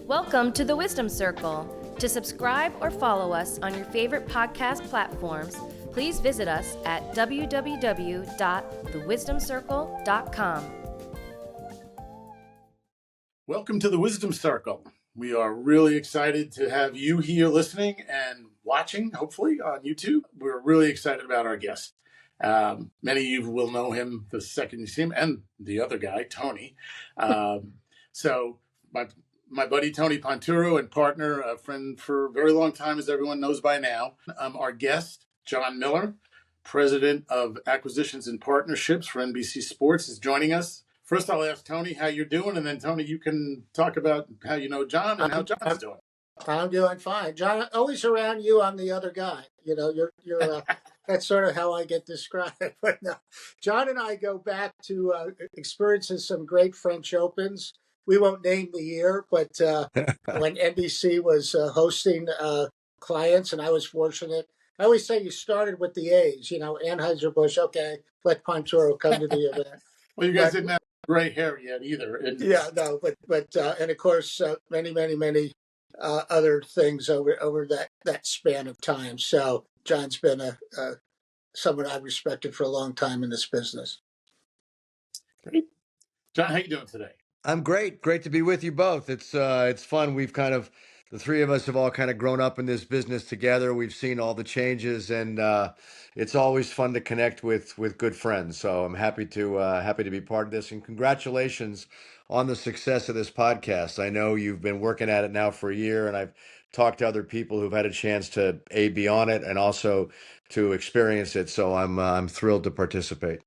Welcome to the Wisdom Circle. To subscribe or follow us on your favorite podcast platforms, please visit us at www.thewisdomcircle.com. Welcome to the Wisdom Circle. We are really excited to have you here listening and watching, hopefully, on YouTube. We're really excited about our guest. Many of you will know him the second you see him, and the other guy, Tony. So my buddy Tony Ponturo and partner, a friend for a very long time, as everyone knows by now. Our guest, Jon Miller, President of Acquisitions and Partnerships for NBC Sports, is joining us. First, I'll ask Tony how you're doing, and then, Tony, you can talk about how you know Jon and how Jon's doing. I'm doing fine. Jon, always around you, I'm the other guy. You know, you're that's sort of how I get described. But no, Jon and I go back to experiences some great French Opens. We won't name the year, but when NBC was hosting clients, and I was fortunate. I always say you started with the A's, you know, Anheuser-Busch, okay, let Ponturo come to the event. Well, you guys didn't have gray hair yet either. Yeah, no, but and of course, many other things over that span of time. So Jon's been someone I've respected for a long time in this business. Great. Jon, how you doing today? I'm great. Great to be with you both. It's fun. The three of us have all kind of grown up in this business together. We've seen all the changes, and it's always fun to connect with good friends. So I'm happy to be part of this, and congratulations on the success of this podcast. I know you've been working at it now for a year, and I've talked to other people who've had a chance to be on it and also to experience it. So I'm thrilled to participate.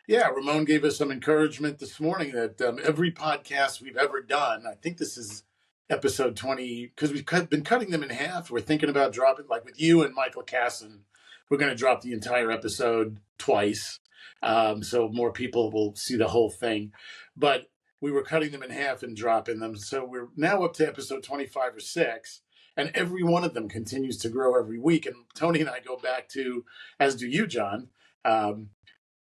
Yeah, Ramon gave us some encouragement this morning that every podcast we've ever done, I think this is episode 20, because we've been cutting them in half. We're thinking about dropping, like with you and Michael Casson, we're going to drop the entire episode twice, so more people will see the whole thing. But we were cutting them in half and dropping them. So we're now up to episode 25 or 6, and every one of them continues to grow every week. And Tony and I go back to, as do you, Jon,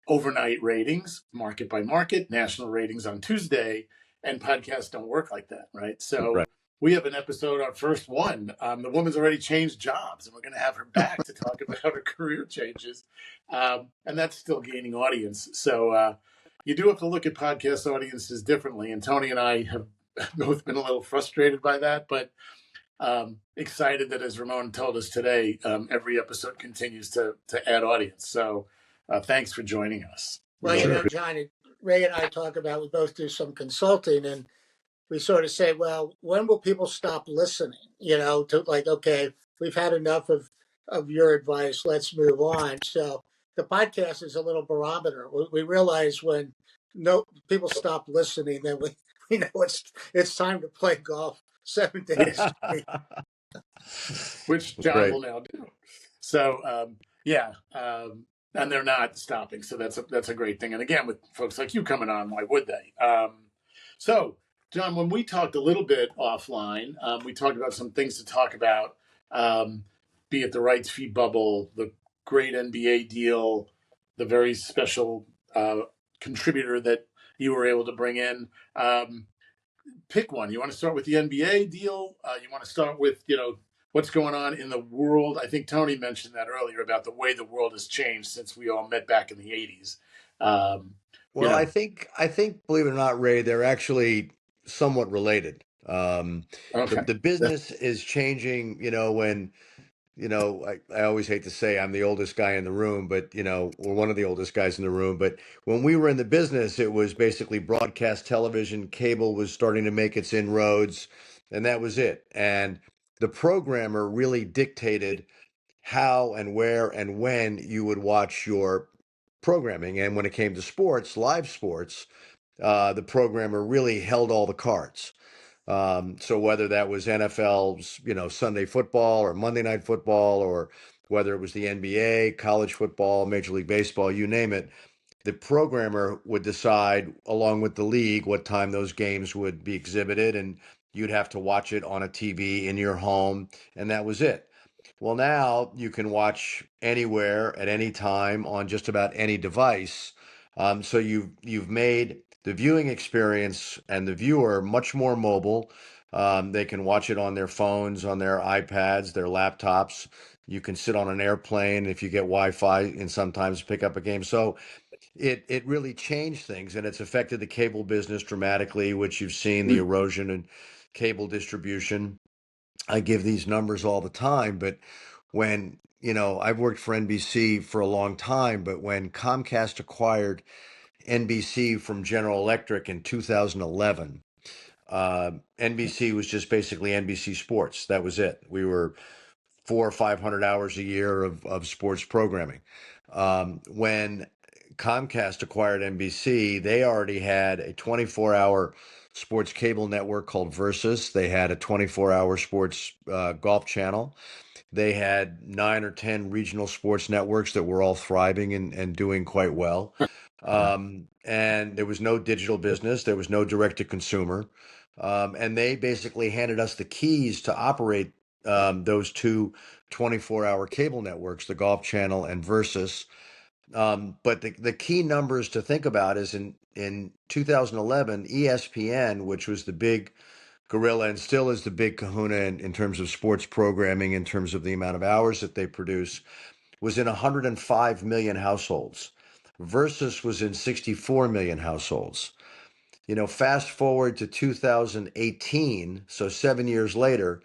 overnight ratings, market by market, national ratings on Tuesday, and podcasts don't work like that, right? So Right. We have an episode, our first one. The woman's already changed jobs, and we're going to have her back to talk about her career changes. And that's still gaining audience. So you do have to look at podcast audiences differently. And Tony and I have both been a little frustrated by that, but excited that, as Ramon told us today, every episode continues to add audience. So thanks for joining us. Well, you know, Jon, Ray and I talk about, we both do some consulting, and we sort of say, well, when will people stop listening? You know, to like, okay, we've had enough of your advice, let's move on. So the podcast is a little barometer. We realize when people stop listening, then we know it's time to play golf 7 days a week. Which Jon will now do. So, and they're not stopping. So that's a great thing. And again, with folks like you coming on, why would they? So, Jon, when we talked a little bit offline, we talked about some things to talk about, be it the rights fee bubble, the great NBA deal, the very special contributor that you were able to bring in. Pick one. You want to start with the NBA deal? You want to start with, what's going on in the world? I think Tony mentioned that earlier about the way the world has changed since we all met back in the 80s. I think, believe it or not, Ray, they're actually somewhat related. The business is changing, I always hate to say I'm the oldest guy in the room, but, we're one of the oldest guys in the room. But when we were in the business, it was basically broadcast television. Cable was starting to make its inroads, and that was it. And the programmer really dictated how and where and when you would watch your programming. And when it came to sports, live sports, the programmer really held all the cards. So whether that was NFL's, Sunday football or Monday Night Football, or whether it was the NBA, college football, Major League Baseball, you name it, the programmer would decide, along with the league, what time those games would be exhibited, and you'd have to watch it on a TV in your home, and that was it. Well, now you can watch anywhere at any time on just about any device. So you've made the viewing experience and the viewer much more mobile. They can watch it on their phones, on their iPads, their laptops. You can sit on an airplane if you get Wi-Fi and sometimes pick up a game. So it really changed things, and it's affected the cable business dramatically, which you've seen the erosion in cable distribution. I give these numbers all the time, but when, I've worked for NBC for a long time, but when Comcast acquired NBC from General Electric in 2011, NBC was just basically NBC Sports. That was it. We were 400 or 500 hours a year of sports programming. When Comcast acquired NBC, they already had a 24-hour sports cable network called Versus. They had a 24-hour sports golf channel. They had 9 or 10 regional sports networks that were all thriving and doing quite well. And there was no digital business. There was no direct to consumer. And they basically handed us the keys to operate those two 24-hour cable networks, the Golf Channel and Versus. But the key numbers to think about is in 2011, ESPN, which was the big gorilla and still is the big kahuna in terms of sports programming, in terms of the amount of hours that they produce, was in 105 million households. Versus was in 64 million households. Fast forward to 2018, so 7 years later,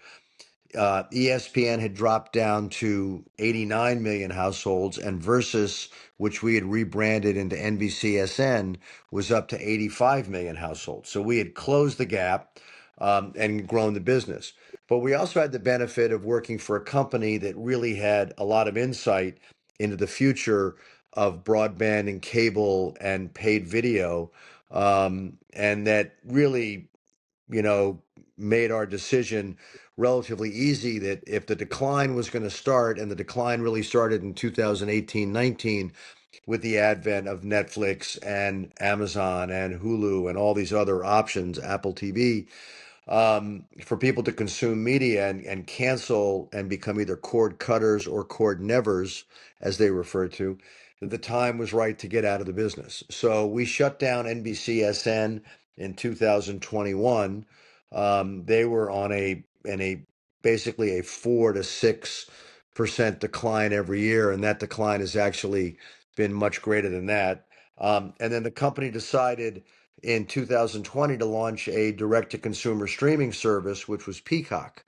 ESPN had dropped down to 89 million households, and Versus, which we had rebranded into NBCSN, was up to 85 million households. So we had closed the gap and grown the business. But we also had the benefit of working for a company that really had a lot of insight into the future of broadband and cable and paid video, and that really, made our decision relatively easy, that if the decline was going to start, and the decline really started in 2018-19 with the advent of Netflix and Amazon and Hulu and all these other options, Apple TV, for people to consume media and cancel and become either cord cutters or cord nevers, as they refer to, that the time was right to get out of the business. So we shut down NBCSN in 2021. They were on a basically a 4 to 6% decline every year, and that decline has actually been much greater than that. And then the company decided in 2020 to launch a direct-to-consumer streaming service, which was Peacock,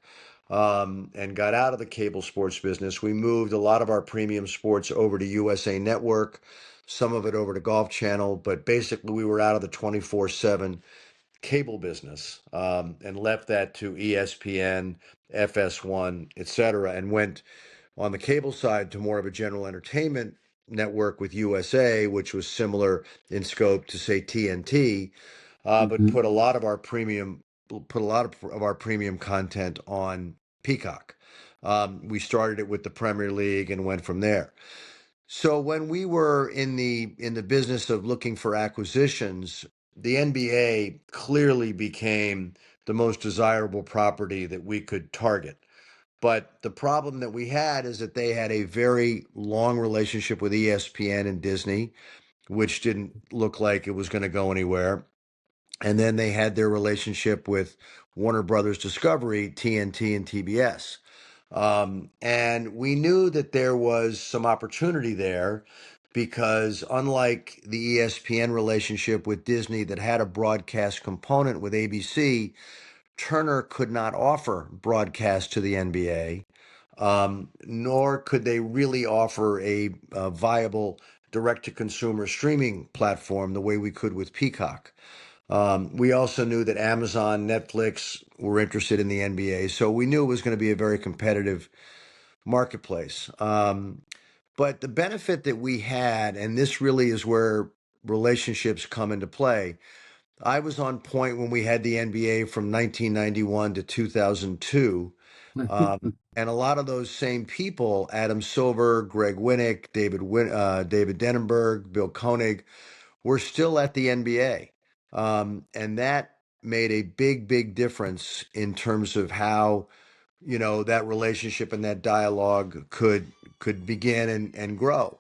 and got out of the cable sports business. We moved a lot of our premium sports over to USA Network, some of it over to Golf Channel, but basically we were out of the 24/7 cable business, and left that to ESPN, FS1, etc., and went on the cable side to more of a general entertainment network with USA, which was similar in scope to, say, TNT, but put a lot of our premium content on Peacock. We started it with the Premier League and went from there. So when we were in the business of looking for acquisitions, the NBA clearly became the most desirable property that we could target. But the problem that we had is that they had a very long relationship with ESPN and Disney, which didn't look like it was going to go anywhere. And then they had their relationship with Warner Brothers Discovery, TNT, and TBS. And we knew that there was some opportunity there because, unlike the ESPN relationship with Disney that had a broadcast component with ABC, Turner could not offer broadcast to the NBA, nor could they really offer a viable direct-to-consumer streaming platform the way we could with Peacock. We also knew that Amazon, Netflix were interested in the NBA, so we knew it was going to be a very competitive marketplace. But the benefit that we had, and this really is where relationships come into play, I was on point when we had the NBA from 1991 to 2002. And a lot of those same people, Adam Silver, Greg Winnick, David Denenberg, Bill Koenig, were still at the NBA. And that made a big difference in terms of how, that relationship and that dialogue could begin and grow.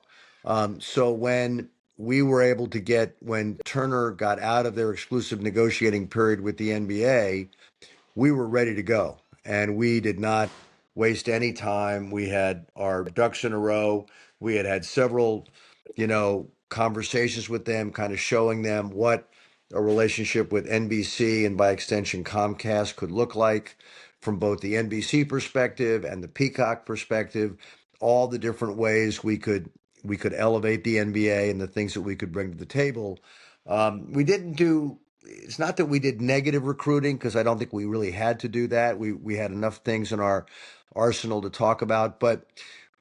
So when we were able to when Turner got out of their exclusive negotiating period with the NBA, we were ready to go, and we did not waste any time. We had our ducks in a row. We had had several, conversations with them, kind of showing them what a relationship with NBC and by extension Comcast could look like from both the NBC perspective and the Peacock perspective, all the different ways we could elevate the NBA and the things that we could bring to the table. We didn't do. It's not that we did negative recruiting because I don't think we really had to do that. We had enough things in our arsenal to talk about, but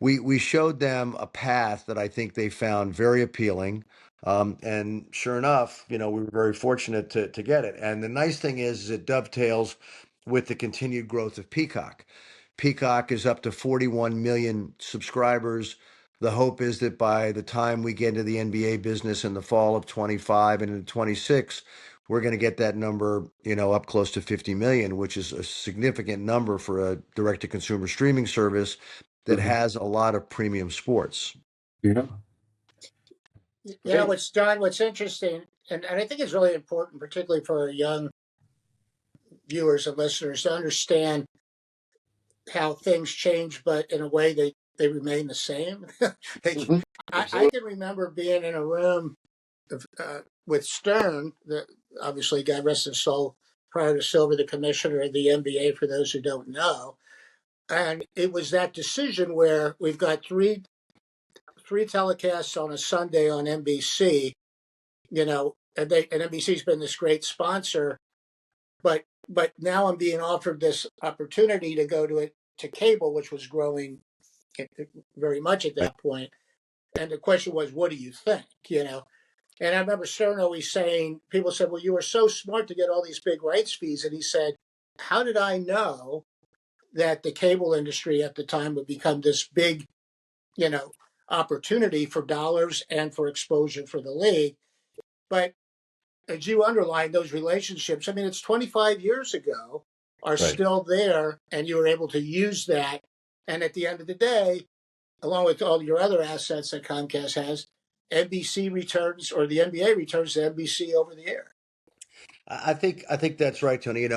we showed them a path that I think they found very appealing. And sure enough, we were very fortunate to get it. And the nice thing is it dovetails with the continued growth of Peacock. Peacock is up to 41 million subscribers. The hope is that by the time we get into the NBA business in the fall of 25 and into 26, we're going to get that number, up close to 50 million, which is a significant number for a direct to consumer streaming service that has a lot of premium sports. Yeah. What's interesting, and I think it's really important, particularly for our young viewers and listeners, to understand how things change, but in a way they remain the same. I can remember being in a room with Stern, obviously, God rest his soul, prior to Silver, the commissioner of the NBA, for those who don't know. And it was that decision where we've got three telecasts on a Sunday on NBC, and NBC's been this great sponsor, but now I'm being offered this opportunity to go to cable, which was growing very much at that point. And the question was, what do you think? And I remember Stern always saying, people said, well, you were so smart to get all these big rights fees. And he said, how did I know that the cable industry at the time would become this big, opportunity for dollars and for exposure for the league? But as you underlined, those relationships, I mean, it's 25 years ago, are still there, and you were able to use that. And at the end of the day, along with all your other assets that Comcast has, NBC returns, or the NBA returns to NBC over the air. I think that's right, Tony.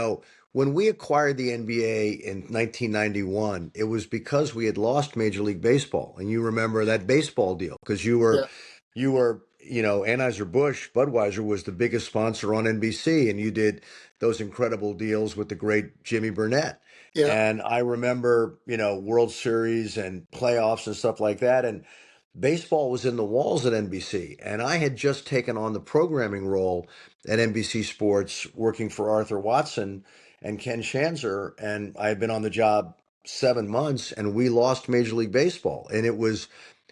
When we acquired the NBA in 1991, it was because we had lost Major League Baseball, and you remember that baseball deal because you were, Anheuser-Busch, Budweiser was the biggest sponsor on NBC, and you did those incredible deals with the great Jimmy Burnett. Yeah. And I remember, World Series and playoffs and stuff like that, and baseball was in the walls at NBC, and I had just taken on the programming role at NBC Sports, working for Arthur Watson and Ken Shanzer, and I had been on the job 7 months, and we lost Major League Baseball, and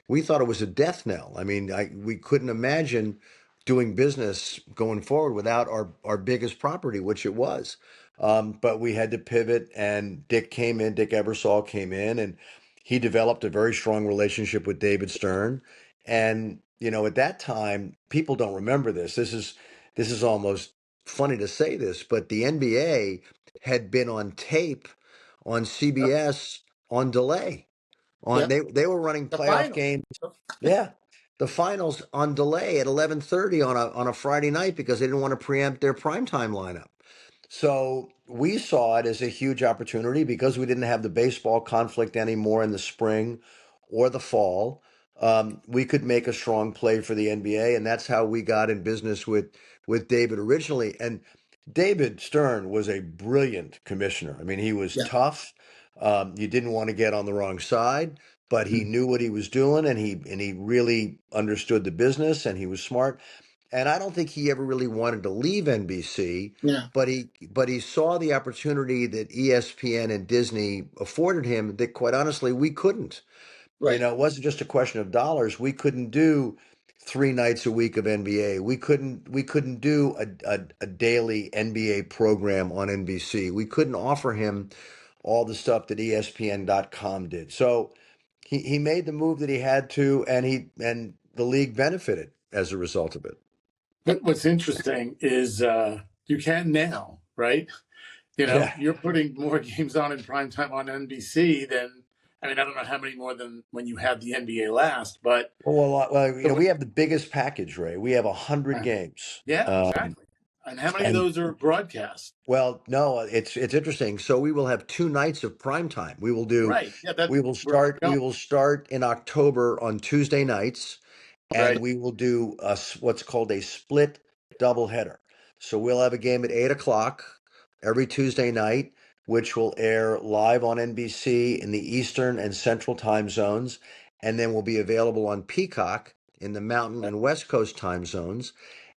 we thought it was a death knell. I mean, we couldn't imagine doing business going forward without our biggest property, which it was. But we had to pivot, and Dick Ebersol came in, and he developed a very strong relationship with David Stern. And, at that time, people don't remember this. This is almost funny to say this, but the NBA had been on tape on CBS on delay. They were running playoff games. Yeah. The finals on delay at 11:30 on a Friday night because they didn't want to preempt their primetime lineup. So we saw it as a huge opportunity because we didn't have the baseball conflict anymore in the spring or the fall. We could make a strong play for the NBA, and that's how we got in business with David originally. And David Stern was a brilliant commissioner. I mean, he was tough. You didn't want to get on the wrong side, but he knew what he was doing, and he really understood the business, and he was smart. And I don't think he ever really wanted to leave NBC, but he saw the opportunity that ESPN and Disney afforded him that, quite honestly, we couldn't. Right. It wasn't just a question of dollars. We couldn't do 3 nights a week of NBA. We couldn't do a daily NBA program on NBC. We couldn't offer him all the stuff that ESPN.com did. So he made the move that he had to, and the league benefited as a result of it. But what's interesting is you can now, right? You're putting more games on in primetime on NBC than, I don't know how many more than when you had the NBA last, but... Well, we have the biggest package, Ray. We have 100 games. Yeah, exactly. And how many of And those are broadcast? well, no, it's interesting. So we will have 2 nights of prime time. Right. Yeah, that's We will where I'm start going. in October on Tuesday nights, and Right. we will do what's called a split doubleheader. So we'll have a game at 8 o'clock every Tuesday night, which will air live on NBC in the Eastern and Central time zones, and then will be available on Peacock in the Mountain and West Coast time zones.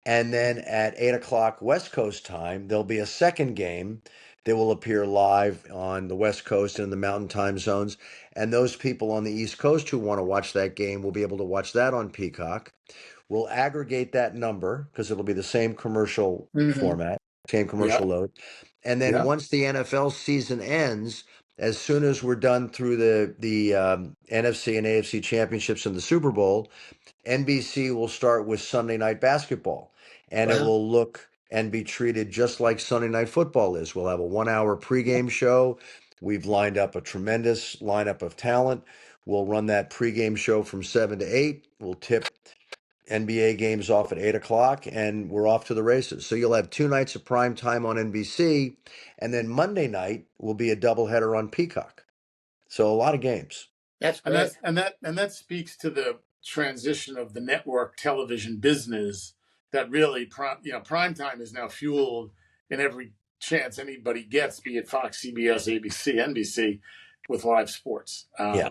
And then at 8 o'clock West Coast time, there'll be a second game that will appear live on the West Coast and the Mountain time zones. And those people on the East Coast who want to watch that game will be able to watch that on Peacock. We'll aggregate that number because it'll be the same commercial Mm-hmm. format, same Yeah. commercial load. And then Yeah. once the NFL season ends, as soon as we're done through the NFC and AFC championships and the Super Bowl, NBC will start with Sunday Night Basketball, and it Wow. will look and be treated just like Sunday Night Football is. We'll have a 1 hour pregame show. We've lined up a tremendous lineup of talent. We'll run that pregame show from 7 to 8. We'll tip NBA games off at 8 o'clock, and we're off to the races. So you'll have 2 nights of prime time on NBC, and then Monday night will be a doubleheader on Peacock. So a lot of games. That's And great. that speaks to the transition of the network television business that really prime time is now fueled in every chance anybody gets, be it Fox, CBS, ABC, NBC, with live sports. Yeah.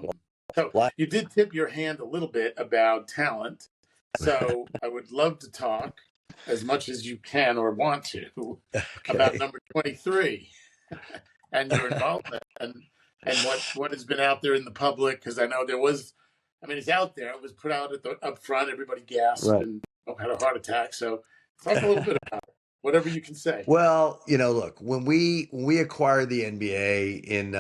So you did tip your hand a little bit about talent. So I would love to talk as much as you can or want to about Okay. number 23 and your involvement and what has been out there in the public, because I know it's out there. It was put out up front. Everybody gasped Right. and had a heart attack. So talk a little bit about it, whatever you can say. Well, look, when we acquired the NBA in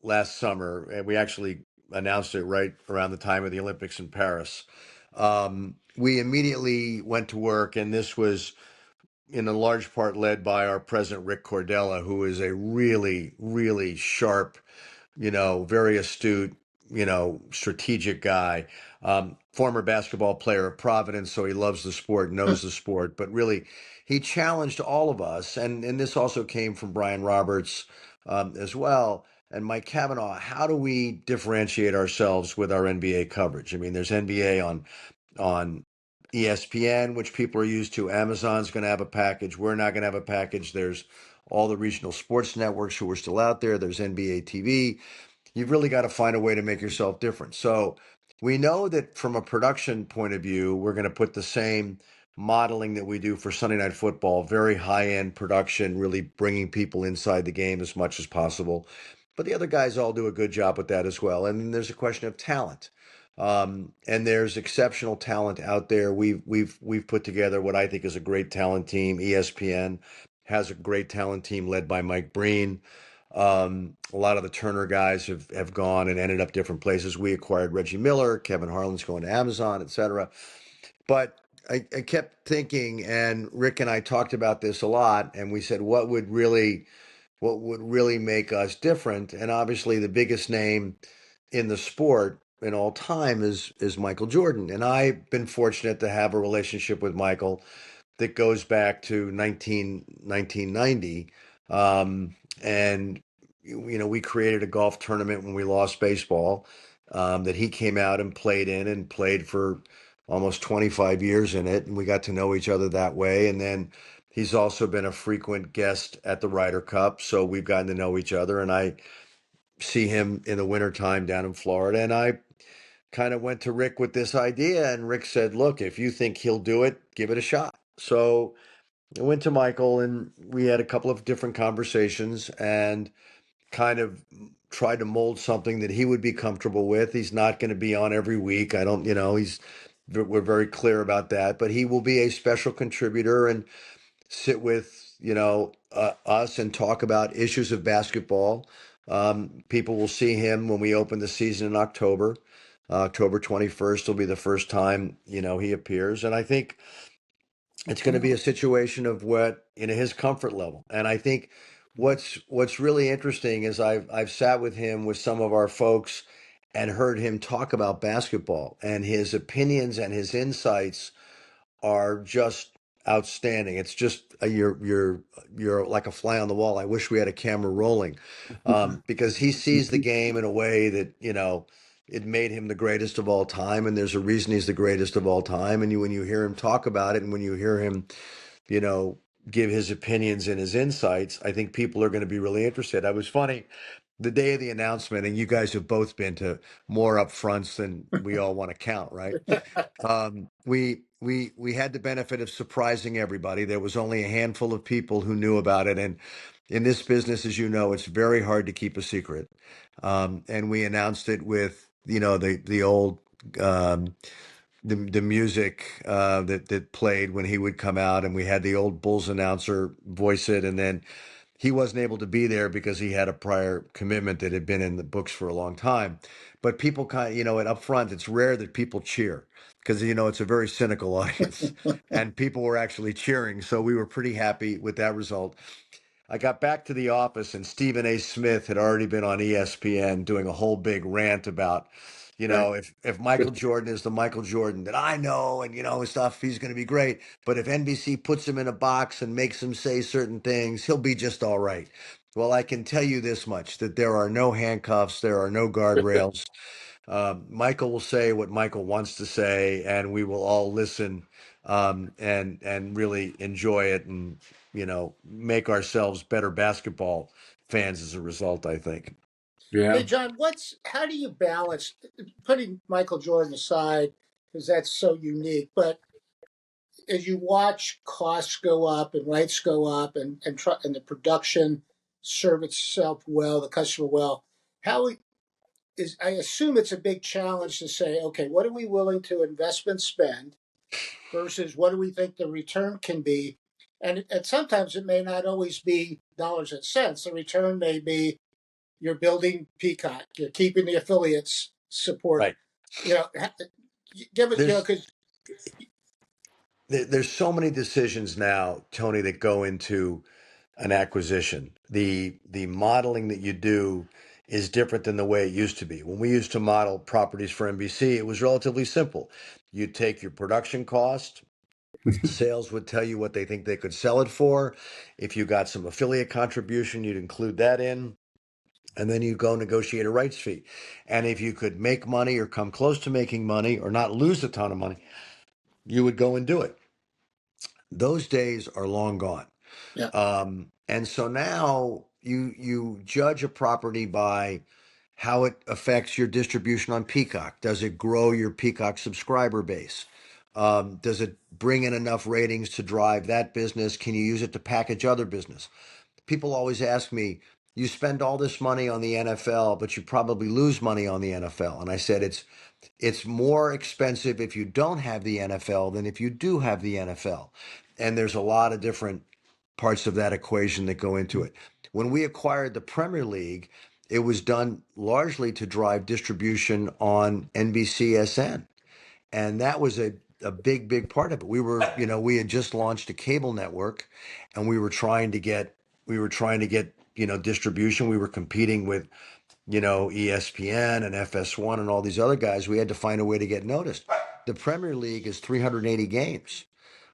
last summer, and we actually announced it right around the time of the Olympics in Paris, we immediately went to work, and this was in a large part led by our president, Rick Cordella, who is a really, really sharp, very astute, strategic guy. Former basketball player at Providence, so he loves the sport, knows the sport, but really he challenged all of us. And this also came from Brian Roberts as well. And Mike Cavanaugh, how do we differentiate ourselves with our NBA coverage? I mean, there's NBA on ESPN, which people are used to. Amazon's going to have a package. We're not going to have a package. There's all the regional sports networks who are still out there. There's NBA TV. You've really got to find a way to make yourself different. So we know that from a production point of view, we're going to put the same modeling that we do for Sunday Night Football, very high-end production, really bringing people inside the game as much as possible. But the other guys all do a good job with that as well. And then there's a question of talent. And there's exceptional talent out there. We've put together what I think is a great talent team. ESPN has a great talent team led by Mike Breen. A lot of the Turner guys have gone and ended up different places. We acquired Reggie Miller, Kevin Harlan's going to Amazon, etc. But I kept thinking, and Rick and I talked about this a lot, and we said, what would really make us different? And obviously, the biggest name in the sport in all time is Michael Jordan. And I've been fortunate to have a relationship with Michael that goes back to 1990. And we created a golf tournament when we lost baseball that he came out and played in and played for almost 25 years in it. And we got to know each other that way. And then he's also been a frequent guest at the Ryder Cup. So we've gotten to know each other. And I see him in the wintertime down in Florida. And I kind of went to Rick with this idea. And Rick said, look, if you think he'll do it, give it a shot. So I went to Michael and we had a couple of different conversations and kind of tried to mold something that he would be comfortable with. He's not going to be on every week. I don't, we're very clear about that, but he will be a special contributor and sit with, us and talk about issues of basketball. People will see him when we open the season in October. October 21st will be the first time, he appears. And I think it's going to be a situation of his comfort level. And I think what's really interesting is I've sat with him with some of our folks and heard him talk about basketball, and his opinions and his insights are just outstanding. It's just you're like a fly on the wall. I wish we had a camera rolling, because he sees the game in a way that, it made him the greatest of all time, and there's a reason he's the greatest of all time. And when you hear him talk about it, and when you hear him, you know, give his opinions and his insights, I think people are going to be really interested. I was funny the day of the announcement, and you guys have both been to more upfronts than we all want to count, right? We had the benefit of surprising everybody. There was only a handful of people who knew about it, and in this business, as you know, it's very hard to keep a secret. And we announced it with the old the music that played when he would come out, and we had the old Bulls announcer voice it, and then he wasn't able to be there because he had a prior commitment that had been in the books for a long time. But people and up front, it's rare that people cheer because it's a very cynical audience, and people were actually cheering. So we were pretty happy with that result. I got back to the office, and Stephen A. Smith had already been on ESPN doing a whole big rant about, Right. if Michael Jordan is the Michael Jordan that I know, and and stuff, he's going to be great. But if NBC puts him in a box and makes him say certain things, he'll be just all right. Well, I can tell you this much, that there are no handcuffs, there are no guardrails. Michael will say what Michael wants to say, and we will all listen, and really enjoy it, and make ourselves better basketball fans as a result, I think. Yeah. Hey, John, how do you balance putting Michael Jordan aside because that's so unique? But as you watch costs go up and rights go up and the production serve itself well, the customer well, how is I assume it's a big challenge to say, okay, what are we willing to invest and spend versus what do we think the return can be? And sometimes it may not always be dollars and cents. The return may be you're building Peacock, you're keeping the affiliates support. Right. Give us, There's because there's so many decisions now, Tony, that go into an acquisition. The modeling that you do is different than the way it used to be. When we used to model properties for NBC, it was relatively simple. You take your production cost, sales would tell you what they think they could sell it for. If you got some affiliate contribution, you'd include that in. And then you go negotiate a rights fee. And if you could make money or come close to making money or not lose a ton of money, you would go and do it. Those days are long gone. yeah, And so now you judge a property by how it affects your distribution on Peacock. Does it grow your Peacock subscriber base? Does it bring in enough ratings to drive that business? Can you use it to package other business? People always ask me, you spend all this money on the NFL, but you probably lose money on the NFL. And I said, it's more expensive if you don't have the NFL than if you do have the NFL. And there's a lot of different parts of that equation that go into it. When we acquired the Premier League, it was done largely to drive distribution on NBCSN. And that was a big part of it. We had just launched a cable network, and we were trying to get distribution. We were competing with ESPN and FS1 and all these other guys. We had to find a way to get noticed. The Premier League is 380 games.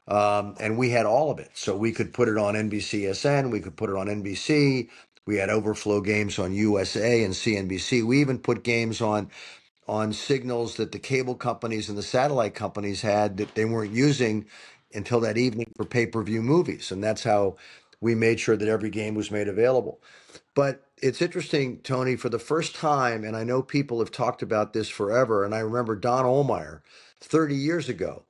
And we had all of it. So we could put it on NBCSN, we could put it on NBC. We had overflow games on USA and CNBC. We even put games on signals that the cable companies and the satellite companies had that they weren't using until that evening for pay-per-view movies. And that's how we made sure that every game was made available. But it's interesting, Tony, for the first time, and I know people have talked about this forever, and I remember Don Ohlmeyer 30 years ago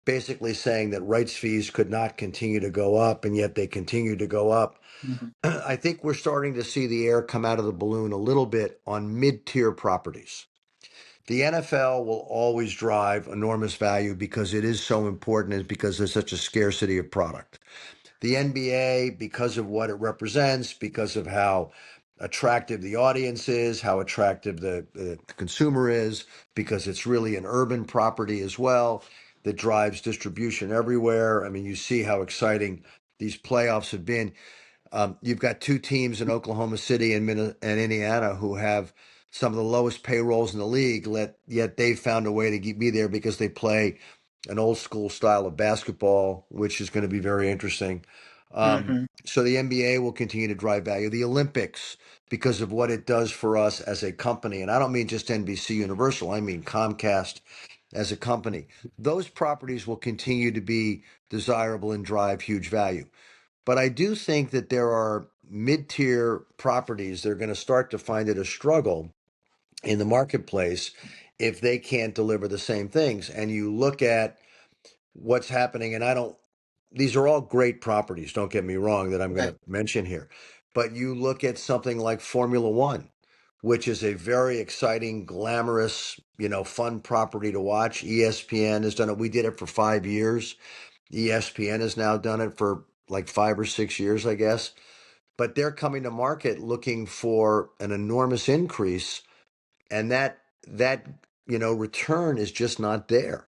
basically saying that rights fees could not continue to go up, and yet they continue to go up. mm-hmm. I think we're starting to see the air come out of the balloon a little bit on mid-tier properties. The NFL will always drive enormous value because it is so important and because there's such a scarcity of product. The NBA, because of what it represents, because of how attractive the audience is, how attractive the consumer is, because it's really an urban property as well that drives distribution everywhere. I mean, you see how exciting these playoffs have been. You've got two teams in Oklahoma City and Indiana who have some of the lowest payrolls in the league, yet they've found a way to be there because they play an old school style of basketball, which is going to be very interesting. Hmm. So the NBA will continue to drive value. The Olympics, because of what it does for us as a company, and I don't mean just NBC Universal, I mean Comcast as a company. Those properties will continue to be desirable and drive huge value. But I do think that there are mid-tier properties that are going to start to find it a struggle in the marketplace if they can't deliver the same things. And you look at what's happening, and I don't, these are all great properties, don't get me wrong, that I'm going Right. to mention here. But you look at something like Formula One, which is a very exciting, glamorous, fun property to watch. ESPN has done it. We did it for 5 years. ESPN has now done it for like 5 or 6 years, I guess. But they're coming to market looking for an enormous increase, and that return is just not there.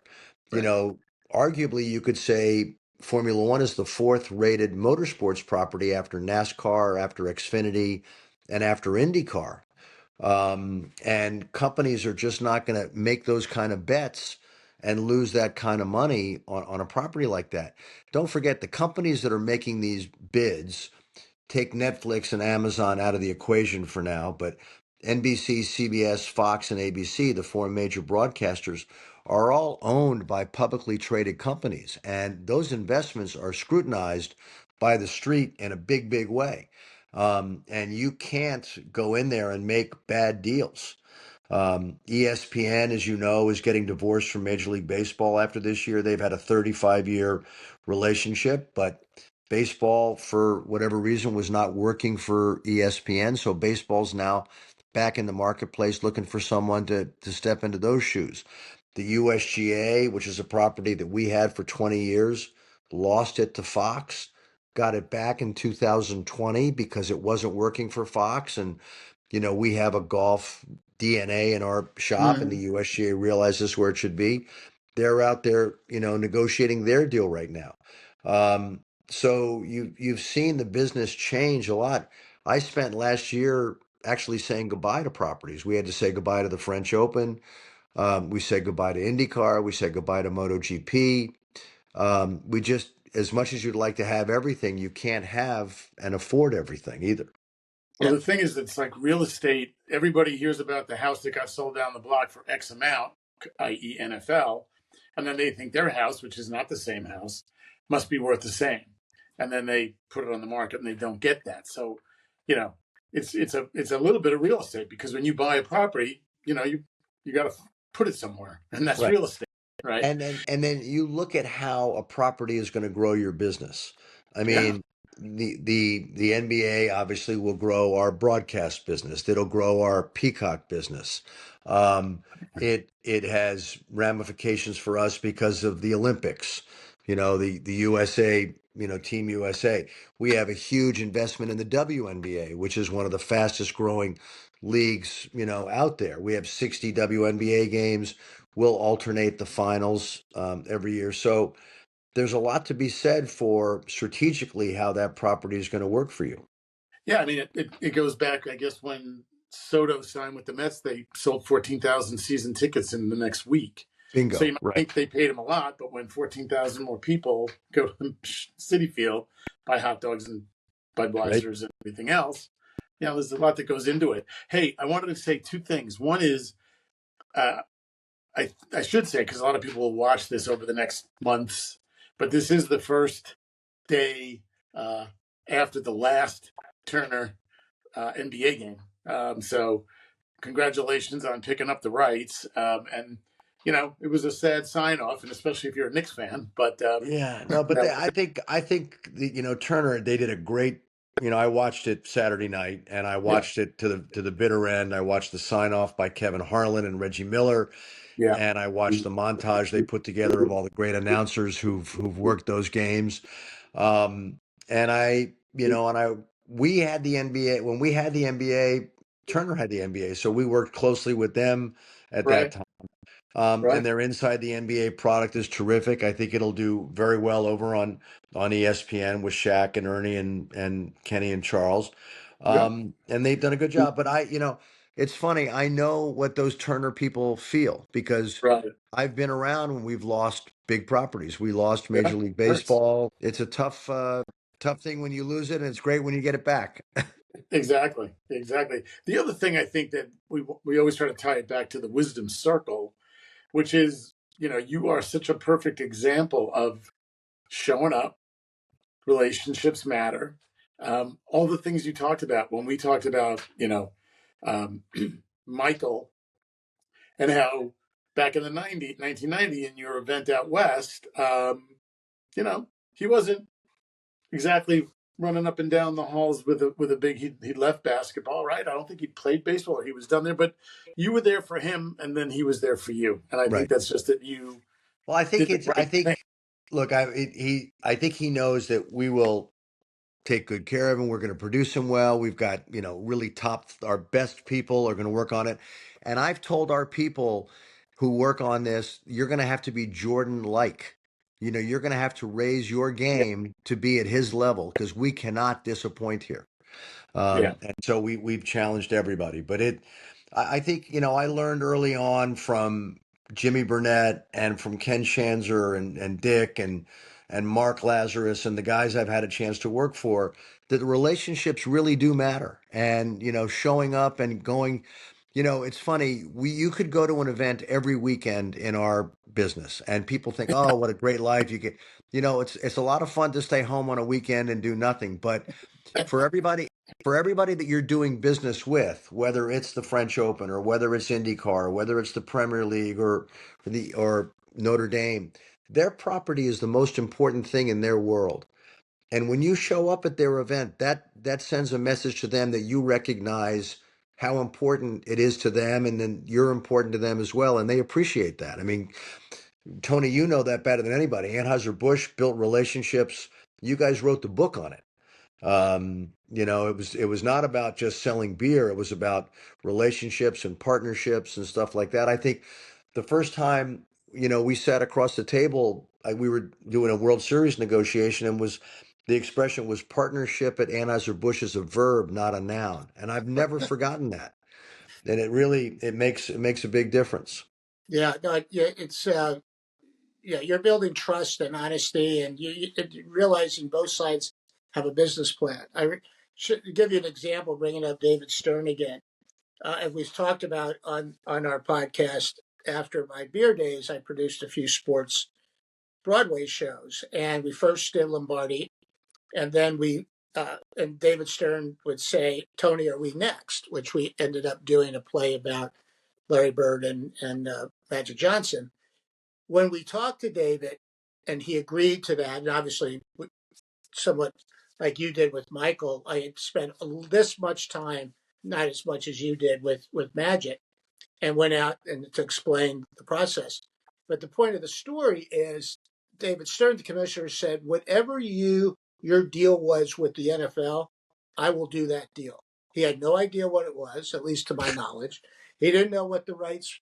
You Right. know, Arguably you could say Formula One is the fourth rated motorsports property after NASCAR, after Xfinity, and after IndyCar. And companies are just not going to make those kind of bets and lose that kind of money on a property like that. Don't forget the companies that are making these bids. Take Netflix and Amazon out of the equation for now, but NBC, CBS, Fox, and ABC, the four major broadcasters, are all owned by publicly traded companies. And those investments are scrutinized by the street in a big, big way. And you can't go in there and make bad deals. ESPN, as you know, is getting divorced from Major League Baseball after this year. They've had a 35-year relationship, but baseball, for whatever reason, was not working for ESPN. So baseball's now back in the marketplace looking for someone to step into those shoes. The USGA, which is a property that we had for 20 years, lost it to Fox, got it back in 2020 because it wasn't working for Fox. And, we have a golf DNA in our shop, and Hmm. the USGA realizes where it should be. They're out there, negotiating their deal right now. So you've seen the business change a lot. I spent last year actually saying goodbye to properties. We had to say goodbye to the French Open. We said goodbye to IndyCar. We said goodbye to MotoGP. We just, as much as you'd like to have everything, you can't have and afford everything either. Well, Yeah. the thing is, it's like real estate. Everybody hears about the house that got sold down the block for X amount, i.e., NFL, and then they think their house, which is not the same house, must be worth the same, and then they put it on the market and they don't get that. So, you know, it's a little bit of real estate, because when you buy a property, you got to put it somewhere, and that's Right. real estate, right? And then you look at how a property is going to grow your business. I Yeah, mean, the NBA obviously will grow our broadcast business. It'll grow our Peacock business. It has ramifications for us because of the Olympics. The USA, Team USA. We have a huge investment in the WNBA, which is one of the fastest growing leagues, out there. We have 60 WNBA games. We'll alternate the finals every year. So there's a lot to be said for strategically how that property is going to work for you. yeah. I mean, it goes back, I guess, when Soto signed with the Mets, they sold 14,000 season tickets in the next week. So you Bingo. might Right. think they paid him a lot, but when 14,000 more people go to City Field, buy hot dogs and Right. Budweisers and everything else, there's a lot that goes into it. Hey, I wanted to say two things. One is, uh, I should say, because a lot of people will watch this over the next months, but this is the first day uh, after the last Turner NBA game. So congratulations on picking up the rights. And it was a sad sign off, and especially if you're a Knicks fan. But Yeah. No, but I think Turner, they did a great. I watched it Saturday night, and I yeah, watched it to the bitter end. I watched the sign off by Kevin Harlan and Reggie Miller, yeah, and I watched the montage they put together of all the great announcers who've worked those games. Um, and we had the NBA when we had the NBA. Turner had the NBA, so we worked closely with them at that right, time. And right, their Inside the NBA product is terrific. I think it'll do very well over on ESPN with Shaq and Ernie and Kenny and Charles. good. And they've done a good job. But it's funny. I know what those Turner people feel because Right. I've been around when we've lost big properties. We lost Yeah. Major League Hurts. Baseball. It's a tough thing when you lose it, and it's great when you get it back. Exactly. Exactly. The other thing I think that we always try to tie it back to the wisdom circle, which is, you are such a perfect example of showing up. Relationships matter. All the things you talked about when we talked about, um, Michael, and how back in the 1990, in your event out west, he wasn't exactly running up and down the halls with a big. He left basketball, right? I don't think he played baseball or he was done there, but you were there for him, and then he was there for you. And I think Right. that's just that you Well, I think did the it's. I right thing. think. Look, I think he knows that we will take good care of him. We're going to produce him well. We've got, really our best people are going to work on it. And I've told our people who work on this, you're going to have to be Jordan like. You're going to have to raise your Yeah, game to be at his level because we cannot disappoint here. yeah, And so we've challenged everybody. But I think, I learned early on from Jimmy Burnett and from Ken Shanzer and Dick and Mark Lazarus and the guys I've had a chance to work for that the relationships really do matter. And, showing up and going, it's funny. You could go to an event every weekend in our business and people think, oh, what a great life you get. It's a lot of fun to stay home on a weekend and do nothing. But for everybody, for everybody that you're doing business with, whether it's the French Open or whether it's IndyCar, or whether it's the Premier League or Notre Dame, their property is the most important thing in their world. And when you show up at their event, that sends a message to them that you recognize how important it is to them, and then you're important to them as well, and they appreciate that. I mean, Tony, you know that better than anybody. Anheuser-Busch built relationships. You guys wrote the book on it. It was not about just selling beer. It was about relationships and partnerships and stuff like that. I think the first time, we sat across the table, we were doing a World Series negotiation and the expression was partnership at Anheuser-Busch is a verb, not a noun. And I've never forgotten that. And it makes a big difference. Yeah, no, yeah, it's you're building trust and honesty, and realizing both sides have a business plan. Should give you an example, bringing up David Stern again. As we've talked about on our podcast, after my beer days, I produced a few sports Broadway shows, and we first did Lombardi, and then and David Stern would say, "Tony, are we next?" Which we ended up doing a play about Larry Bird and Magic Johnson. When we talked to David, and he agreed to that, and obviously somewhat like you did with Michael, I had spent this much time, not as much as you did with Magic, and went out and to explain the process. But the point of the story is David Stern, the commissioner, said, whatever your deal was with the NFL, I will do that deal. He had no idea what it was, at least to my knowledge. He didn't know what the rights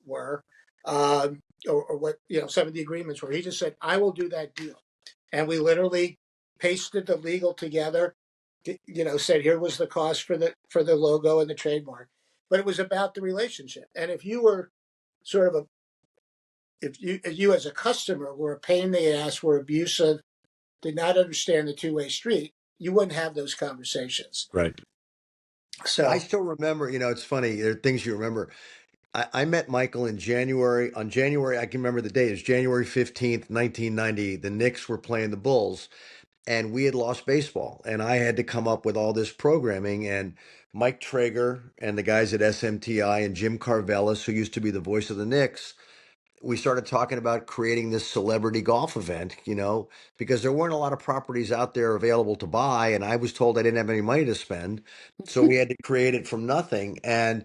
were, or what some of the agreements were. He just said, I will do that deal. And we literally pasted the legal together, said here was the cost for the logo and the trademark. But it was about the relationship. And if you were sort of if you as a customer were a pain in the ass, were abusive, did not understand the two-way street, you wouldn't have those conversations. Right. I So still remember, it's funny, there are things you remember. I met Michael in January. On January, I can remember the date. It's January 15th, 1990. The Knicks were playing the Bulls, and we had lost baseball. And I had to come up with all this programming. And Mike Traeger and the guys at SMTI and Jim Carvelis, who used to be the voice of the Knicks, we started talking about creating this celebrity golf event, because there weren't a lot of properties out there available to buy. And I was told I didn't have any money to spend. So we had to create it from nothing. And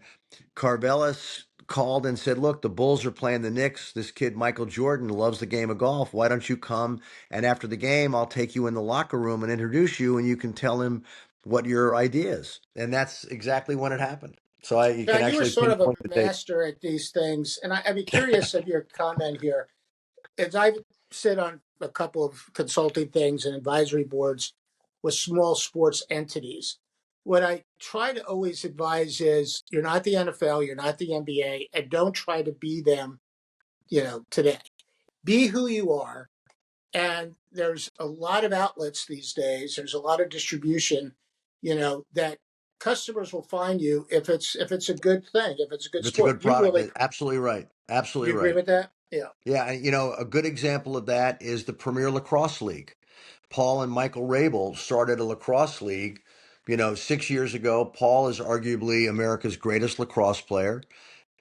Carvelis called and said, look, the Bulls are playing the Knicks. This kid, Michael Jordan, loves the game of golf. Why don't you come? And after the game, I'll take you in the locker room and introduce you, and you can tell him what your idea is. And that's exactly when it happened. So you can John, you were actually sort of a pinpoint the date. master at these things, and I'd be curious of your comment here. As I sit on a couple of consulting things and advisory boards with small sports entities, what I try to always advise is you're not the NFL, you're not the NBA, and don't try to be them, today. Be who you are. And there's a lot of outlets these days. There's a lot of distribution, that customers will find you if it's a good thing, if it's a good If it's a sport. good You product, really absolutely right. Absolutely you agree right. with that? Yeah. Yeah, and a good example of that is the Premier Lacrosse League. Paul and Michael Rabel started a lacrosse league, 6 years ago. Paul is arguably America's greatest lacrosse player.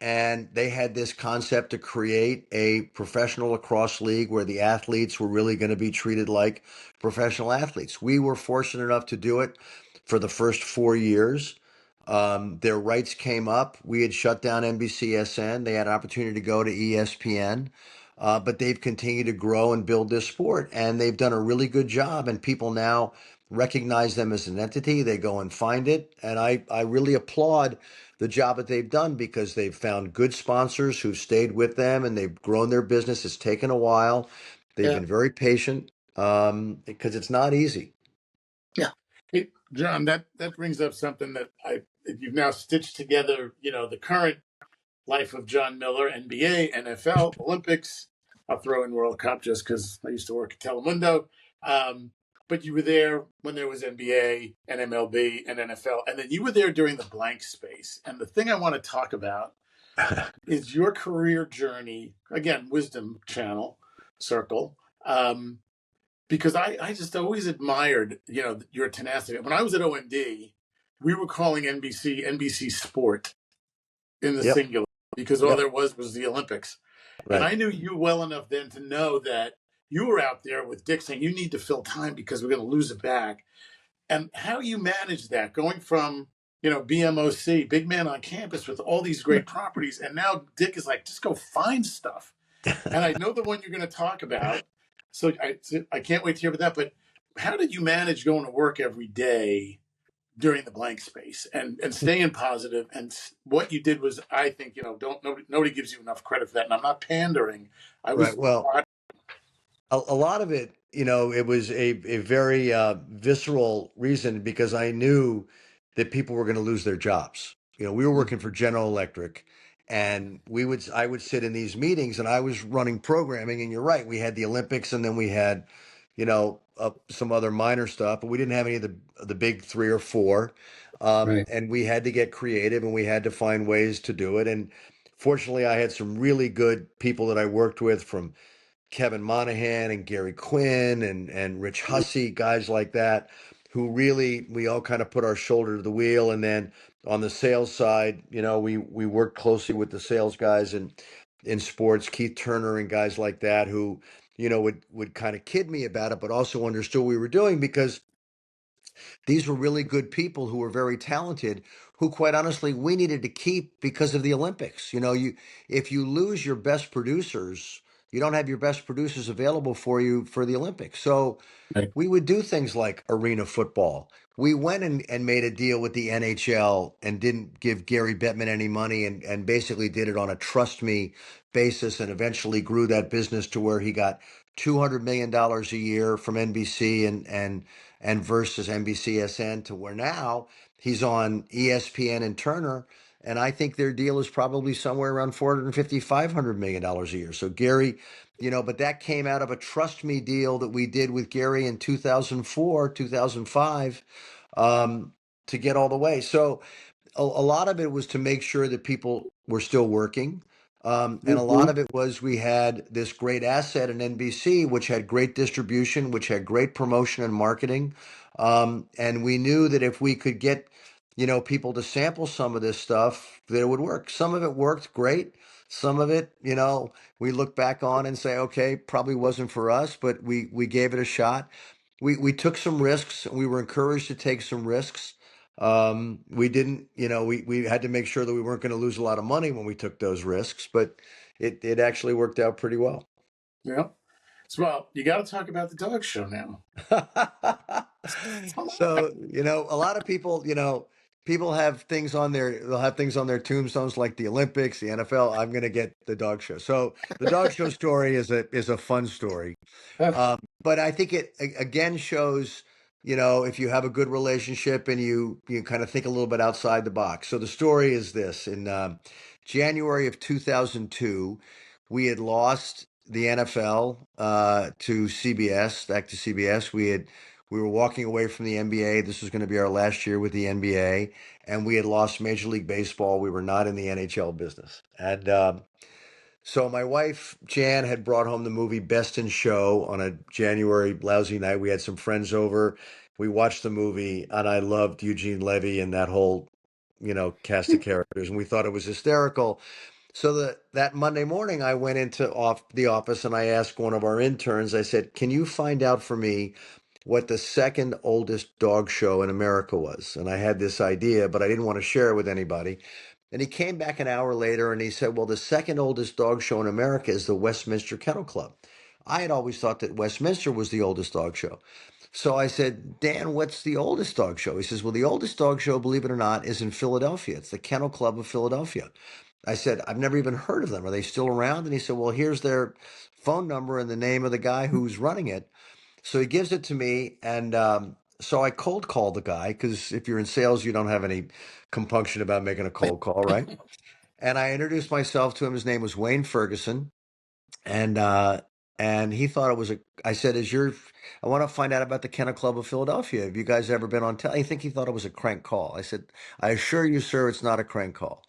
And they had this concept to create a professional lacrosse league where the athletes were really going to be treated like professional athletes. We were fortunate enough to do it for the first 4 years. Their rights came up. We had shut down NBCSN. They had an opportunity to go to ESPN. But they've continued to grow and build this sport, and they've done a really good job. And people now recognize them as an entity. They go and find it. And I really applaud the job that they've done because they've found good sponsors who've stayed with them and they've grown their business. It's taken a while. They've Yeah. been very patient because it's not easy. Yeah. Hey, Jon, that brings up something that you've now stitched together, the current life of Jon Miller, NBA, NFL, Olympics. I'll throw in World Cup just because I used to work at Telemundo. But you were there when there was NBA and MLB and NFL, and then you were there during the blank space. And the thing I want to talk about is your career journey. Again, Wisdom Channel Circle. Because I just always admired, your tenacity. When I was at OMD, we were calling NBC Sport in the Yep. singular because all Yep. there was the Olympics. Right. And I knew you well enough then to know that you were out there with Dick saying, you need to fill time because we're going to lose it back. And how you managed that going from, BMOC, big man on campus with all these great properties. And now Dick is like, just go find stuff. And I know the one you're going to talk about. So I can't wait to hear about that. But how did you manage going to work every day during the blank space and staying positive? And what you did was, I think, nobody gives you enough credit for that. And I'm not pandering. I was Right. Well, a lot of it, it was a very visceral reason because I knew that people were going to lose their jobs. We were working for General Electric, and I would sit in these meetings, and I was running programming. And you're right, we had the Olympics, and then we had, some other minor stuff, but we didn't have any of the big three or four. right. And we had to get creative, and we had to find ways to do it. And fortunately, I had some really good people that I worked with from Kevin Monahan and Gary Quinn and Rich Hussey, guys like that, who really, we all kind of put our shoulder to the wheel. And then on the sales side, we worked closely with the sales guys in sports, Keith Turner and guys like that, who, would kind of kid me about it, but also understood what we were doing because these were really good people who were very talented, who quite honestly we needed to keep because of the Olympics. If you lose your best producers, you don't have your best producers available for you for the Olympics. So Right. we would do things like arena football. We went and made a deal with the NHL and didn't give Gary Bettman any money and basically did it on a trust me basis and eventually grew that business to where he got $200 million a year from NBC and versus NBCSN to where now he's on ESPN and Turner. And I think their deal is probably somewhere around $450, $500 million a year. So Gary, but that came out of a trust me deal that we did with Gary in 2004, 2005, to get all the way. So a lot of it was to make sure that people were still working. And a lot of it was we had this great asset in NBC, which had great distribution, which had great promotion and marketing. And we knew that if we could get, people to sample some of this stuff, that it would work. Some of it worked great. Some of it, we look back on and say, okay, probably wasn't for us, but we gave it a shot. We took some risks. We were encouraged to take some risks. We didn't, we had to make sure that we weren't going to lose a lot of money when we took those risks, but it actually worked out pretty well. Yeah. So, well, you got to talk about the dog show now. So, a lot of people, people have things on they'll have things on their tombstones like the Olympics, the NFL. I'm going to get the dog show. So the dog show story is a fun story. But I think it again shows if you have a good relationship and you kind of think a little bit outside the box. So the story is this: in January of 2002, we had lost the NFL to CBS, back to CBS. We were walking away from the NBA. This was going to be our last year with the NBA, and we had lost Major League Baseball. We were not in the NHL business, and so my wife Jan had brought home the movie Best in Show on a January lousy night. We had some friends over. We watched the movie, and I loved Eugene Levy and that whole, cast of characters, and we thought it was hysterical. So that Monday morning, I went into the office and I asked one of our interns. I said, "Can you find out for me what the second oldest dog show in America was?" And I had this idea, but I didn't want to share it with anybody. And he came back an hour later and he said, "Well, the second oldest dog show in America is the Westminster Kennel Club." I had always thought that Westminster was the oldest dog show. So I said, "Dan, what's the oldest dog show?" He says, "Well, the oldest dog show, believe it or not, is in Philadelphia. It's the Kennel Club of Philadelphia." I said, "I've never even heard of them. Are they still around?" And he said, "Well, here's their phone number and the name of the guy who's running it." So he gives it to me, and so I cold called the guy, because if you're in sales, you don't have any compunction about making a cold call, right? And I introduced myself to him. His name was Wayne Ferguson, and he thought it was a. I said, I want to find out about the Kennel Club of Philadelphia. Have you guys ever been on I think he thought it was a crank call. I said, "I assure you, sir, it's not a crank call."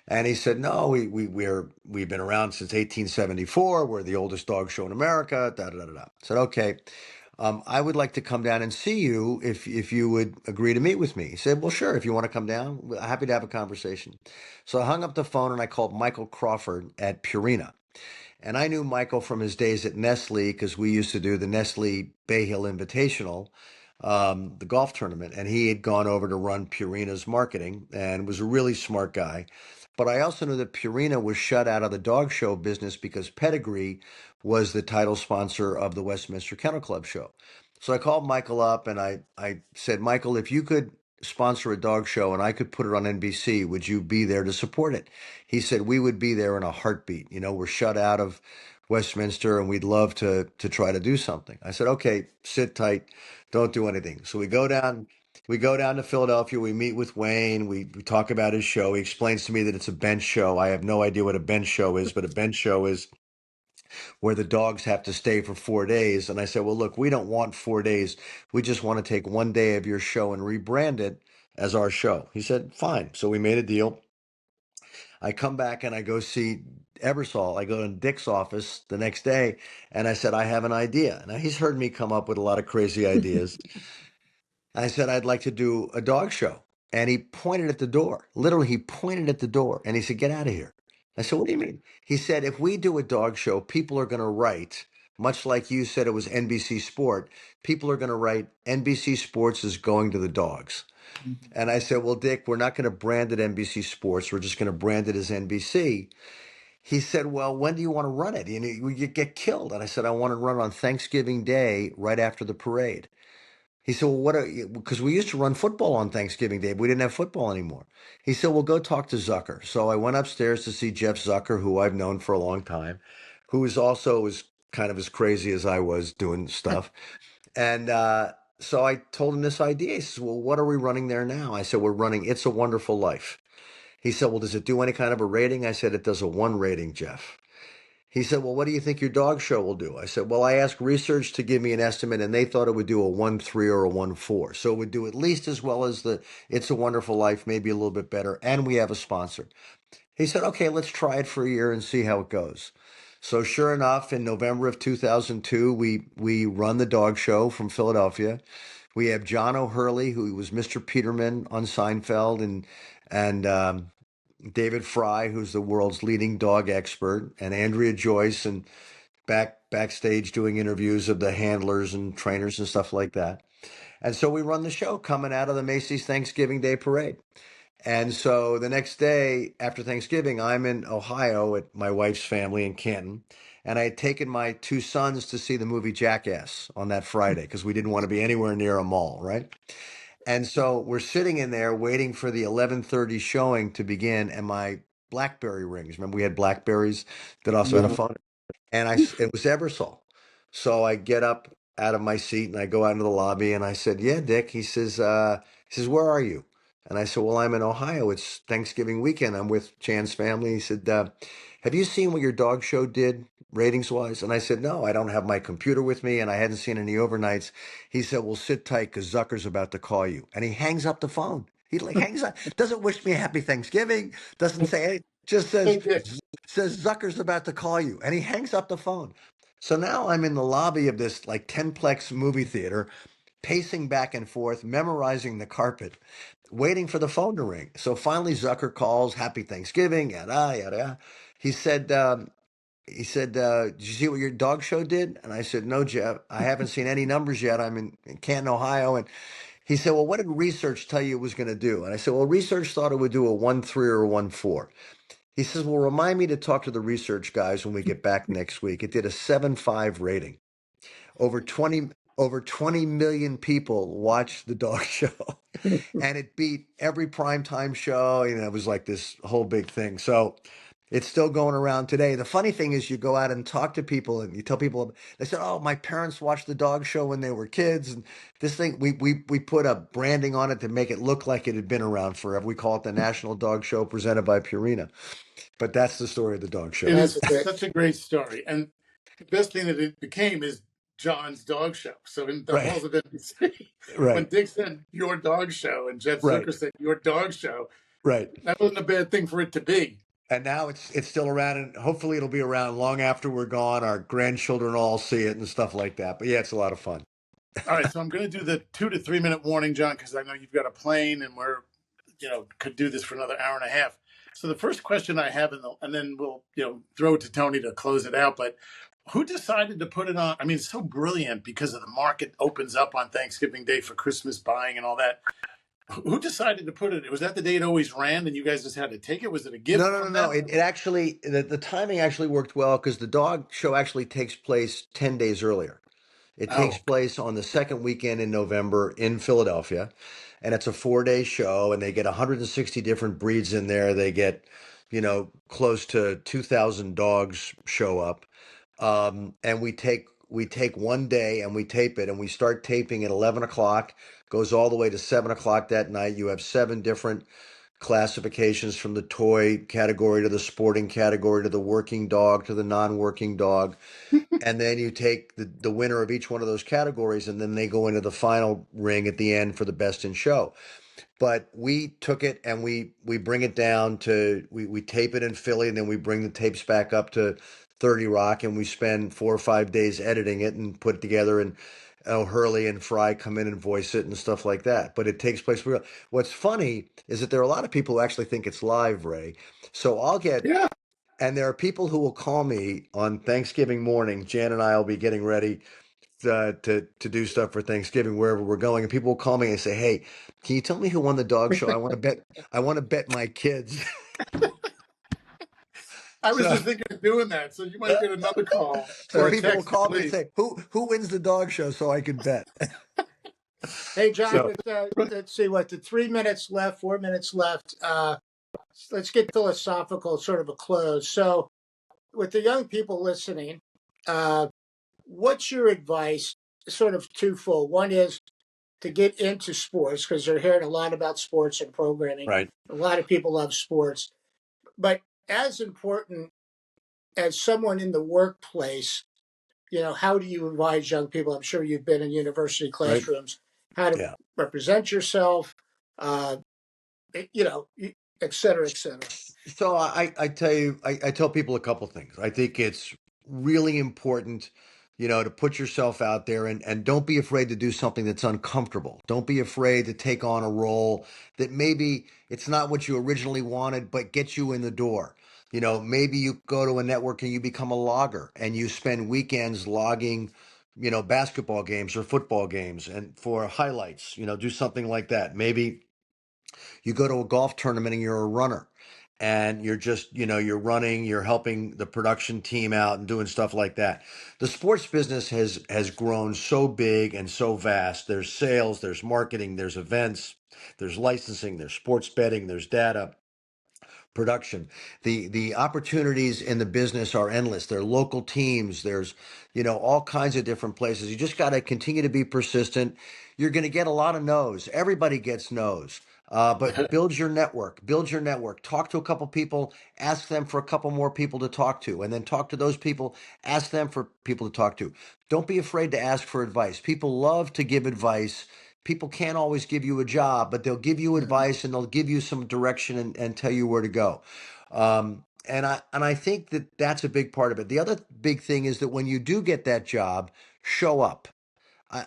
And he said, "No, we've been around since 1874. We're the oldest dog show in America." Da da da da. I said, "Okay, I would like to come down and see you if you would agree to meet with me." He said, "Well, sure. If you want to come down, we're happy to have a conversation." So I hung up the phone and I called Michael Crawford at Purina. And I knew Michael from his days at Nestle, because we used to do the Nestle Bay Hill Invitational, the golf tournament. And he had gone over to run Purina's marketing and was a really smart guy. But I also knew that Purina was shut out of the dog show business because Pedigree was the title sponsor of the Westminster Kennel Club show. So I called Michael up and I said, "Michael, if you could sponsor a dog show and I could put it on NBC, would you be there to support it?" He said, "We would be there in a heartbeat. We're shut out of Westminster and we'd love to try to do something." I said, "Okay, sit tight. Don't do anything." So we go down to Philadelphia. We meet with Wayne. We talk about his show. He explains to me that it's a bench show. I have no idea what a bench show is, but a bench show is where the dogs have to stay for 4 days. And I said, "Well, look, we don't want 4 days. We just want to take one day of your show and rebrand it as our show." He said, "Fine." So we made a deal. I come back and I go see Ebersol. I go to Dick's office the next day and I said, "I have an idea." Now he's heard me come up with a lot of crazy ideas. I said, "I'd like to do a dog show." And he pointed at the door. Literally, he pointed at the door and he said, "Get out of here." I said, "What do you mean?" He said, "If we do a dog show, people are going to write, much like you said it was NBC Sport, people are going to write NBC Sports is going to the dogs." And I said, "Well, Dick, we're not going to brand it NBC Sports. We're just going to brand it as NBC." He said, "Well, when do you want to run it? We get killed." And I said, "I want to run on Thanksgiving Day right after the parade." He said, "Well, because we used to run football on Thanksgiving Day, but we didn't have football anymore." He said, "Well, go talk to Zucker." So I went upstairs to see Jeff Zucker, who I've known for a long time, who is also as kind of as crazy as I was doing stuff. And so I told him this idea. He says, "Well, what are we running there now?" I said, "We're running It's a Wonderful Life." He said, "Well, does it do any kind of a rating?" I said, "It does a 1 rating, Jeff." He said, "Well, what do you think your dog show will do?" I said, "Well, I asked research to give me an estimate, and they thought it would do a 1.3 or a 1.4. So it would do at least as well as the It's a Wonderful Life, maybe a little bit better, and we have a sponsor." He said, "Okay, let's try it for a year and see how it goes." So sure enough, in November of 2002, we run the dog show from Philadelphia. We have John O'Hurley, who was Mr. Peterman on Seinfeld, and David Fry, who's the world's leading dog expert, and Andrea Joyce, and backstage doing interviews of the handlers and trainers and stuff like that. And so we run the show coming out of the Macy's Thanksgiving Day Parade. And so the next day after Thanksgiving, I'm in Ohio at my wife's family in Canton. And I had taken my 2 sons to see the movie Jackass on that Friday because we didn't want to be anywhere near a mall, right? And so we're sitting in there waiting for the 11:30 showing to begin, and my BlackBerry rings. Remember, we had Blackberries that also had a phone, and it was Ebersol. So I get up out of my seat and I go out into the lobby and I said, "Yeah, Dick." He says, "Where are you?" And I said, "Well, I'm in Ohio. It's Thanksgiving weekend. I'm with Chan's family." He said, "Have you seen what your dog show did ratings wise?" And I said, "No, I don't have my computer with me and I hadn't seen any overnights." He said, "Well, sit tight because Zucker's about to call you." And he hangs up the phone. He like hangs up, doesn't wish me a happy Thanksgiving, doesn't say it, just Hey, Dick. says Zucker's about to call you. And he hangs up the phone. So now I'm in the lobby of this like 10-plex movie theater, pacing back and forth, memorizing the carpet, waiting for the phone to ring. So finally Zucker calls, "Happy Thanksgiving," yada yada. Yada. He said, "Did you see what your dog show did?" And I said, "No, Jeff, I haven't seen any numbers yet. I'm in Canton, Ohio." And he said, "Well, what did research tell you it was going to do?" And I said, "Well, research thought it would do a 1.3 or a 1.4. He says, "Well, remind me to talk to the research guys when we get back next week." It did a 7.5 rating. Over 20 million people watched the dog show, and it beat every primetime show. It was like this whole big thing. So it's still going around today. The funny thing is, you go out and talk to people, and you tell people, they said, "Oh, my parents watched the dog show when they were kids." And this thing, we put a branding on it to make it look like it had been around forever. We call it the National Dog Show presented by Purina. But that's the story of the dog show. It That's is a great. such a great story. And the best thing that it became is John's dog show. So in the halls Right, of NBC, when right, Dick said your dog show and Jeff right, Zucker said your dog show, right. that wasn't a bad thing for it to be. And now it's still around, and hopefully it'll be around long after we're gone. Our grandchildren all see it and stuff like that. But yeah, it's a lot of fun. All right, so I'm going to do the 2 to 3 minute warning, John, because I know you've got a plane and we're, could do this for another hour and a half. So the first question I have, and then we'll, throw it to Tony to close it out. But who decided to put it on? I mean, it's so brilliant because of the market opens up on Thanksgiving Day for Christmas buying and all that. Who decided to put it? Was that the day it always ran, and you guys just had to take it? Was it a No, gift no, no, from no. them? It actually the timing actually worked well because the dog show actually takes place 10 days earlier. It takes Oh, place on the second weekend in November in Philadelphia, and it's a 4-day show, and they get 160 different breeds in there. They get, close to 2,000 dogs show up. And we take one day and we tape it, and we start taping at 11 o'clock, goes all the way to 7 o'clock that night. You have 7 different classifications, from the toy category to the sporting category to the working dog to the non-working dog. And then you take the winner of each one of those categories, and then they go into the final ring at the end for the best in show. But we took it and we bring it down to, we tape it in Philly, and then we bring the tapes back up to 30 Rock, and we spend 4 or 5 days editing it and put it together. And Hurley and Fry come in and voice it and stuff like that. But it takes place real. What's funny is that there are a lot of people who actually think it's live, Ray. So yeah. and there are people who will call me on Thanksgiving morning. Jan and I will be getting ready to do stuff for Thanksgiving wherever we're going, and people will call me and say, "Hey, can you tell me who won the dog show? I want to bet. I want to bet my kids." I was So, just thinking of doing that, so you might get another call so or a people will text, call me and please. say, "Who wins the dog show?" So I can bet. Hey, John, So with let's see what the 3 minutes left, 4 minutes left. Let's get philosophical, sort of a close. So, with the young people listening, uh, what's your advice? Sort of twofold. One is to get into sports because they're hearing a lot about sports and programming. right. A lot of people love sports, but as important as someone in the workplace, how do you advise young people? I'm sure you've been in university Right. classrooms, how to Yeah. represent yourself, uh, you know, et cetera, et cetera. So I tell you, I tell people a couple things. I think it's really important, to put yourself out there, and don't be afraid to do something that's uncomfortable. Don't be afraid to take on a role that maybe it's not what you originally wanted, but gets you in the door. Maybe you go to a network and you become a logger and you spend weekends logging, basketball games or football games and for highlights, do something like that. Maybe you go to a golf tournament and you're a runner, and you're just, you're running, you're helping the production team out and doing stuff like that. The sports business has grown so big and so vast. There's sales, there's marketing, there's events, there's licensing, there's sports betting, there's data. production. The opportunities in the business are endless. There are local teams. There's, all kinds of different places. You just got to continue to be persistent. You're going to get a lot of no's. Everybody gets no's. But build your network. Build your network. Talk to a couple people. Ask them for a couple more people to talk to, and then talk to those people. Ask them for people to talk to. Don't be afraid to ask for advice. People love to give advice. People can't always give you a job, but they'll give you advice and they'll give you some direction and tell you where to go. And I think that that's a big part of it. The other big thing is that when you do get that job, show up.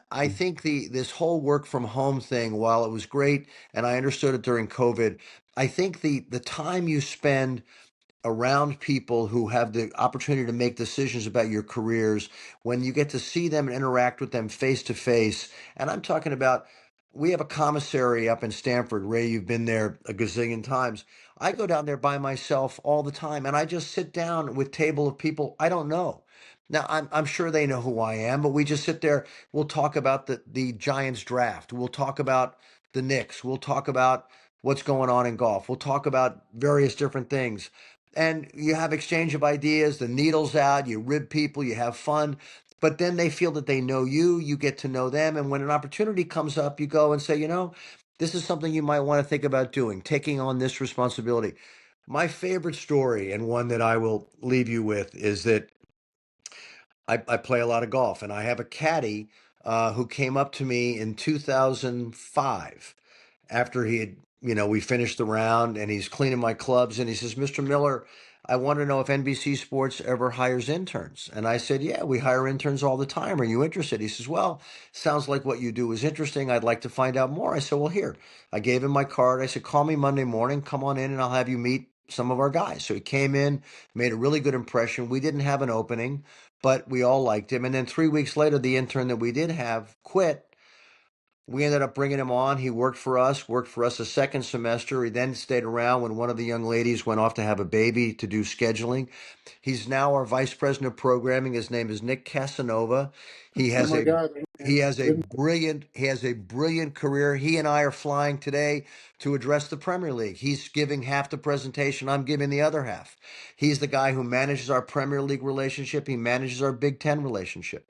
I think this whole work from home thing, while it was great and I understood it during COVID, I think the time you spend around people who have the opportunity to make decisions about your careers, when you get to see them and interact with them face to face. And I'm talking about, we have a commissary up in Stamford. Ray, you've been there a gazillion times. I go down there by myself all the time and I just sit down with table of people I don't know. Now, I'm sure they know who I am, but we just sit there. We'll talk about the Giants draft. We'll talk about the Knicks. We'll talk about what's going on in golf. We'll talk about various different things. And you have exchange of ideas, the needle's out, you rib people, you have fun. But then they feel that they know you get to know them. And when an opportunity comes up, you go and say, this is something you might want to think about doing, taking on this responsibility. My favorite story, and one that I will leave you with, is that I play a lot of golf, and I have a caddy who came up to me in 2005 after he had, we finished the round, and he's cleaning my clubs, and he says, Mr. Miller, I want to know if NBC Sports ever hires interns. And I said, yeah, we hire interns all the time. Are you interested? He says, well, sounds like what you do is interesting. I'd like to find out more. I said, well, here. I gave him my card. I said, call me Monday morning. Come on in, and I'll have you meet some of our guys. So he came in, made a really good impression. We didn't have an opening, but we all liked him. And then 3 weeks later, the intern that we did have quit. We ended up bringing him on. He worked for us a second semester. He then stayed around when one of the young ladies went off to have a baby to do scheduling. He's now our vice president of programming. His name is Nick Casanova. He has a brilliant career. He and I are flying today to address the Premier League. He's giving half the presentation. I'm giving the other half. He's the guy who manages our Premier League relationship. He manages our Big Ten relationship.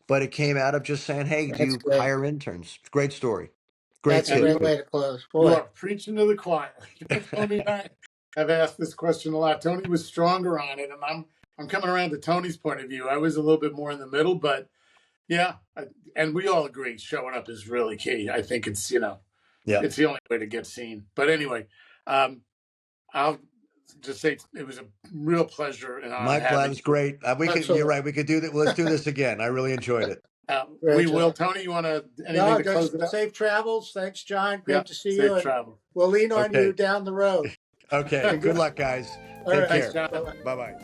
But it came out of just saying, hey, do you hire interns? Great story. That's a great way to close. Boy. You are preaching to the choir. Tony and I have asked this question a lot. Tony was stronger on it, and I'm coming around to Tony's point of view. I was a little bit more in the middle, but yeah, and we all agree showing up is really key. I think it's, it's the only way to get seen. But anyway, I'll just say it was a real pleasure. And my plan's great. You're right. We could do that. Let's do this again. I really enjoyed it. We will. Tony, you want to close it up? Safe travels. Thanks, John. Great to see you. Safe travel. We'll lean on you down the road. Okay. Good luck, guys. Take care. Thanks, Bye-bye.